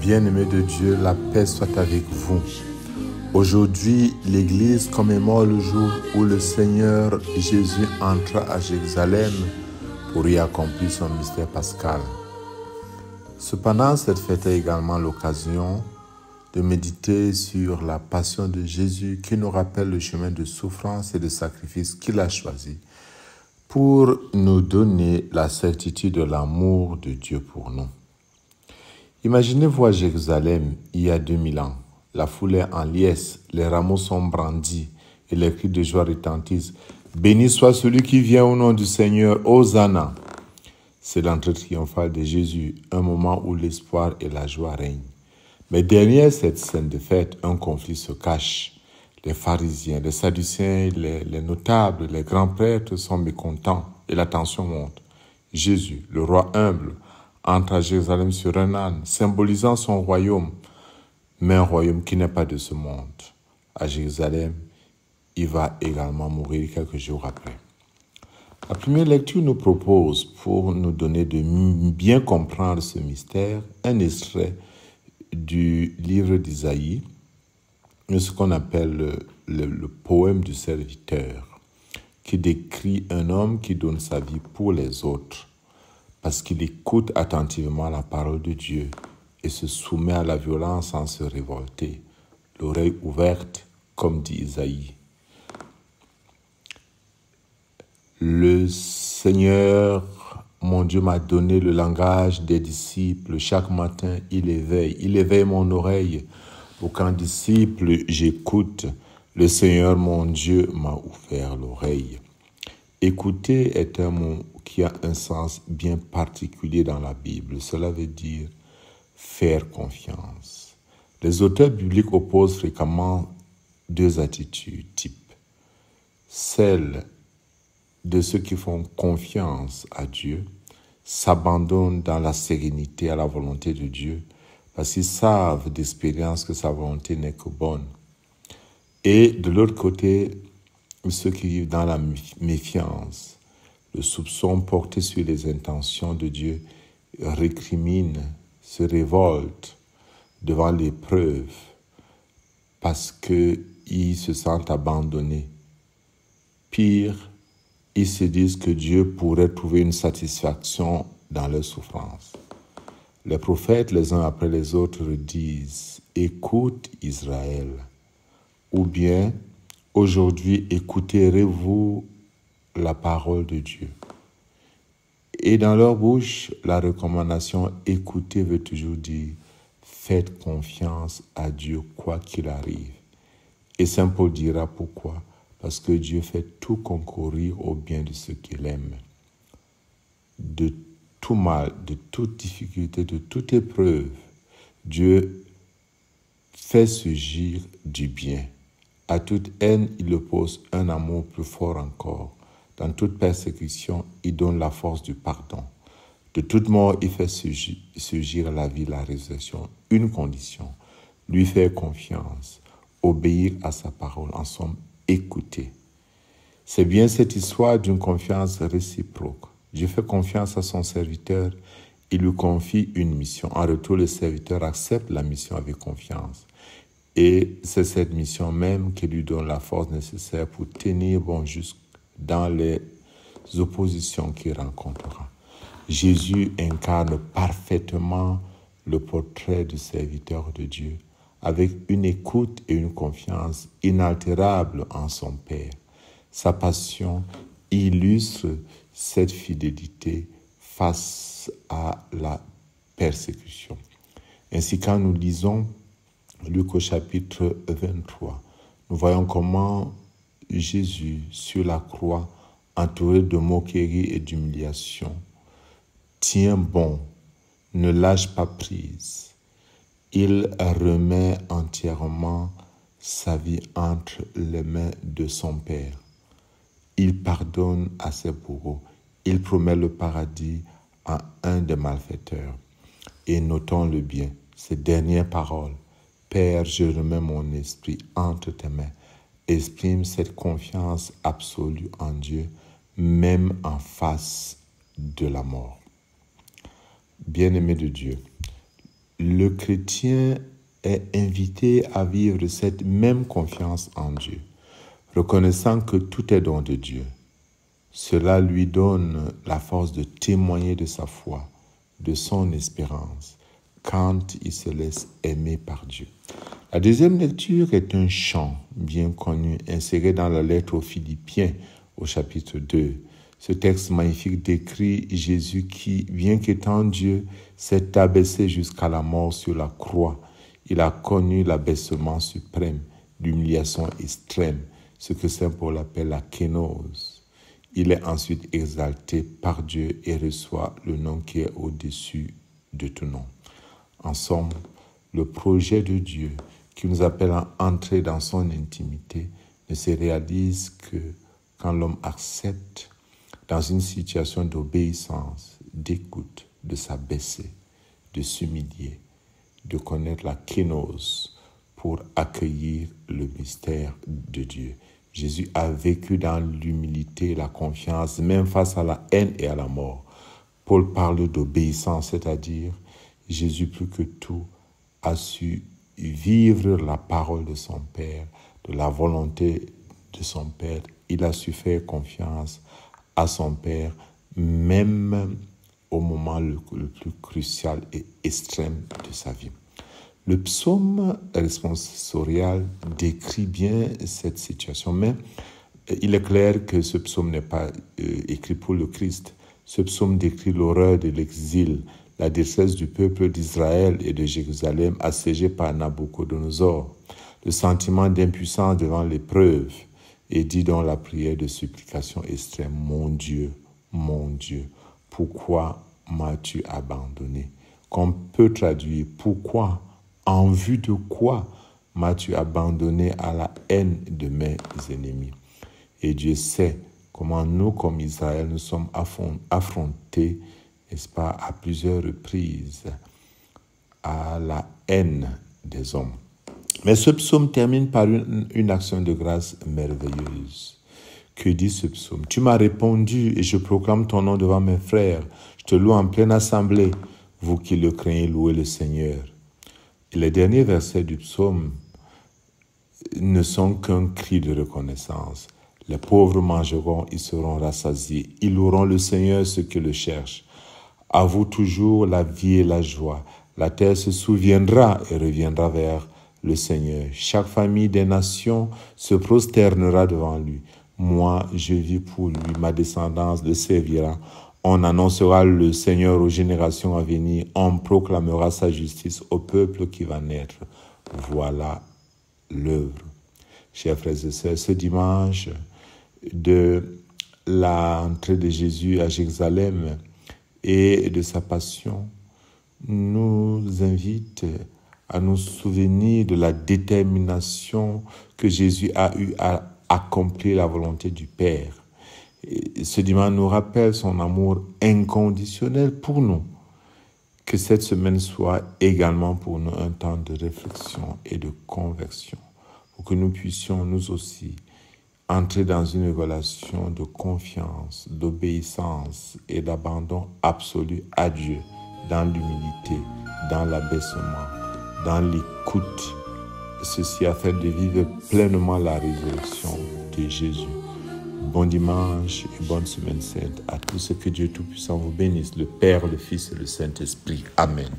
Bien-aimés de Dieu, la paix soit avec vous. Aujourd'hui, l'Église commémore le jour où le Seigneur Jésus entra à Jérusalem pour y accomplir son mystère pascal. Cependant, cette fête est également l'occasion de méditer sur la passion de Jésus qui nous rappelle le chemin de souffrance et de sacrifice qu'il a choisi pour nous donner la certitude de l'amour de Dieu pour nous. Imaginez-vous à Jérusalem il y a 2000 ans. La foule est en liesse, les rameaux sont brandis et les cris de joie retentissent. Béni soit celui qui vient au nom du Seigneur, Hosanna. C'est l'entrée triomphale de Jésus, un moment où l'espoir et la joie règnent. Mais derrière cette scène de fête, un conflit se cache. Les pharisiens, les sadducéens, les notables, les grands prêtres sont mécontents et la tension monte. Jésus, le roi humble, entre à Jérusalem sur un âne, symbolisant son royaume, mais un royaume qui n'est pas de ce monde. À Jérusalem, il va également mourir quelques jours après. La première lecture nous propose, pour nous donner de bien comprendre ce mystère, un extrait du livre d'Isaïe, ce qu'on appelle le poème du serviteur, qui décrit un homme qui donne sa vie pour les autres, parce qu'il écoute attentivement la parole de Dieu et se soumet à la violence sans se révolter, l'oreille ouverte, comme dit Isaïe. Le Seigneur, mon Dieu, m'a donné le langage des disciples. Chaque matin, il éveille mon oreille. Pour qu'un disciple, j'écoute. Le Seigneur, mon Dieu, m'a ouvert l'oreille. Écouter est un mot qui a un sens bien particulier dans la Bible. Cela veut dire faire confiance. Les auteurs bibliques opposent fréquemment deux attitudes types. Celle de ceux qui font confiance à Dieu, s'abandonnent dans la sérénité à la volonté de Dieu, parce qu'ils savent d'expérience que sa volonté n'est que bonne. Et de l'autre côté, ceux qui vivent dans la méfiance, le soupçon porté sur les intentions de Dieu, récriminent, se révoltent devant l'épreuve parce qu'ils se sentent abandonnés. Pire, ils se disent que Dieu pourrait trouver une satisfaction dans leur souffrance. Les prophètes, les uns après les autres, disent « Écoute Israël » ou bien « Aujourd'hui, écouterez-vous la parole de Dieu ». Et dans leur bouche, la recommandation « Écoutez » veut toujours dire « Faites confiance à Dieu quoi qu'il arrive ». Et Saint Paul dira pourquoi. Parce que Dieu fait tout concourir au bien de ceux qu'il aime. De tout mal, de toute difficulté, de toute épreuve, Dieu fait surgir du bien. À toute haine, il oppose un amour plus fort encore. Dans toute persécution, il donne la force du pardon. De toute mort, il fait surgir la vie, la résurrection. Une condition, lui faire confiance, obéir à sa parole, en somme, écouter. C'est bien cette histoire d'une confiance réciproque. Dieu fait confiance à son serviteur, il lui confie une mission. En retour, le serviteur accepte la mission avec confiance. Et c'est cette mission même qui lui donne la force nécessaire pour tenir bon jusque dans les oppositions qu'il rencontrera. Jésus incarne parfaitement le portrait du serviteur de Dieu, avec une écoute et une confiance inaltérables en son Père. Sa passion illustre cette fidélité face à la persécution. Ainsi, quand nous lisons Luc au chapitre 23, nous voyons comment Jésus, sur la croix, entouré de moqueries et d'humiliation, tient bon, ne lâche pas prise. Il remet entièrement sa vie entre les mains de son Père. Il pardonne à ses bourreaux. Il promet le paradis à un des malfaiteurs. Et notons-le bien, ces dernières paroles. Père, je remets mon esprit entre tes mains. Exprime cette confiance absolue en Dieu, même en face de la mort. Bien-aimés de Dieu, le chrétien est invité à vivre cette même confiance en Dieu, reconnaissant que tout est don de Dieu. Cela lui donne la force de témoigner de sa foi, de son espérance, quand il se laisse aimer par Dieu. La deuxième lecture est un chant bien connu, inséré dans la lettre aux Philippiens au chapitre 2. Ce texte magnifique décrit Jésus qui, bien qu'étant Dieu, s'est abaissé jusqu'à la mort sur la croix. Il a connu l'abaissement suprême, l'humiliation extrême, ce que saint Paul appelle la kénose. Il est ensuite exalté par Dieu et reçoit le nom qui est au-dessus de tout nom. En somme, le projet de Dieu qui nous appelle à entrer dans son intimité ne se réalise que quand l'homme accepte, dans une situation d'obéissance, d'écoute, de s'abaisser, de s'humilier, de connaître la kénose pour accueillir le mystère de Dieu. Jésus a vécu dans l'humilité, la confiance, même face à la haine et à la mort. Paul parle d'obéissance, c'est-à-dire Jésus, plus que tout, a su vivre la parole de son Père, de la volonté de son Père. Il a su faire confiance à son Père, même au moment le plus crucial et extrême de sa vie. Le psaume responsorial décrit bien cette situation, mais il est clair que ce psaume n'est pas écrit pour le Christ. Ce psaume décrit l'horreur de l'exil, la détresse du peuple d'Israël et de Jérusalem assiégé par Nabuchodonosor, le sentiment d'impuissance devant l'épreuve, et dit dans la prière de supplication extrême, mon Dieu, pourquoi m'as-tu abandonné? Qu'on peut traduire, pourquoi, en vue de quoi m'as-tu abandonné à la haine de mes ennemis? Et Dieu sait comment nous, comme Israël, nous sommes affrontés, n'est-ce pas, à plusieurs reprises, à la haine des hommes. Mais ce psaume termine par une action de grâce merveilleuse. Que dit ce psaume? Tu m'as répondu et je proclame ton nom devant mes frères. Je te loue en pleine assemblée. Vous qui le craignez, louez le Seigneur. Et les derniers versets du psaume ne sont qu'un cri de reconnaissance. Les pauvres mangeront, ils seront rassasiés. Ils loueront le Seigneur, ceux qui le cherchent. À vous toujours la vie et la joie. La terre se souviendra et reviendra vers le Seigneur. Chaque famille des nations se prosternera devant lui. Moi, je vis pour lui, ma descendance le servira. On annoncera le Seigneur aux générations à venir. On proclamera sa justice au peuple qui va naître. Voilà l'œuvre. Chers frères et sœurs, ce dimanche de l'entrée de Jésus à Jérusalem et de sa passion nous invite à nous souvenir de la détermination que Jésus a eue à accomplir la volonté du Père. Et ce dimanche nous rappelle son amour inconditionnel pour nous. Que cette semaine soit également pour nous un temps de réflexion et de conversion, pour que nous puissions nous aussi entrer dans une relation de confiance, d'obéissance et d'abandon absolu à Dieu, dans l'humilité, dans l'abaissement, dans l'écoute. Ceci afin de vivre pleinement la résurrection de Jésus. Bon dimanche et bonne semaine sainte à tous. Que Dieu Tout-Puissant vous bénisse, le Père, le Fils et le Saint-Esprit. Amen.